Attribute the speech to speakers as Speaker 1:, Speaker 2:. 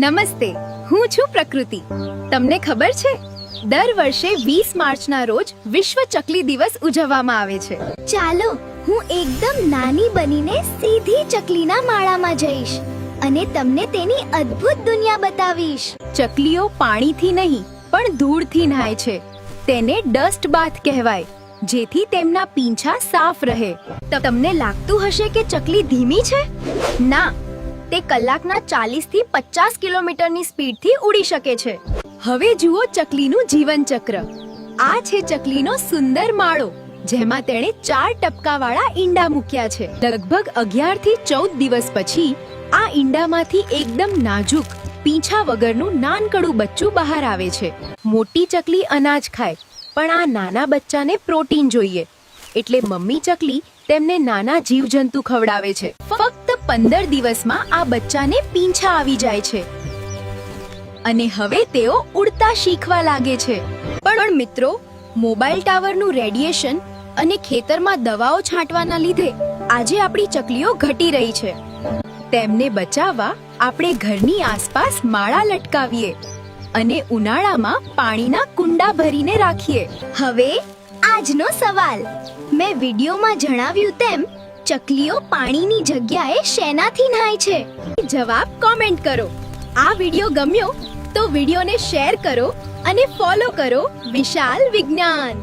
Speaker 1: નમસ્તે, હું છું પ્રકૃતિ. તમને ખબર છે, દર વર્ષે 20 માર્ચના રોજ વિશ્વ ચકલી દિવસ ઉજવવામાં આવે છે.
Speaker 2: ચાલો હું એકદમ નાની બનીને સીધી ચકલીના માળામાં જઈશ અને તમને તેની અદ્ભુત દુનિયા બતાવીશ.
Speaker 1: ચકલીઓ પાણીથી નહીં પણ ધૂળથી નહાય છે. તેને ડસ્ટ બાથ કહેવાય, જેથી તેમના પીંછા સાફ રહે. તમને લાગતું હશે કે ચકલી ધીમી છે? ના, તે કલાકના 40 થી 50 કિલોમીટરની સ્પીડથી ઉડી શકે છે. હવે જુઓ ચકલીનું જીવન ચક્ર. આ છે ચકલીનો સુંદર માળો, જેમાં તેણે 4 ટપકાવાળા ઈંડા મૂક્યા છે. લગભગ 11 થી 14 દિવસ પછી આ ઈંડામાંથી એકદમ નાજુક પીંછા વગરનું નાનકડું બચ્ચું બહાર આવે છે. મોટી ચકલી અનાજ ખાય, પણ આ નાના બચ્ચાને પ્રોટીન જોઈએ, એટલે મમ્મી ચકલી તેમને નાના જીવજંતુ ખવડાવે છે. ફક્ત 15 દિવસમાં આ બચ્ચાને પીંછા આવી જાય છે અને હવે તેઓ ઉડતા શીખવા લાગે છે. પણ મિત્રો, મોબાઈલ ટાવરનું રેડિયેશન અને ખેતરમાં દવાઓ છાંટવાના લીધે આજે આપણી ચકલીઓ ઘટી રહી છે. તેમને બચાવવા આપણે ઘરની આસપાસ માળા લટકાવીએ અને ઉનાળામાં પાણીના કુંડા ભરીને રાખીએ.
Speaker 2: હવે આજનો સવાલ. મેં વિડીયોમાં જણાવ્યું તેમ ચકલીઓ પાણીની જગ્યાએ શેનાથી નહાય છે?
Speaker 1: જવાબ કોમેન્ટ કરો. આ વિડીયો ગમ્યો તો વિડીયોને શેર કરો અને ફોલો કરો વિશાલ વિજ્ઞાન.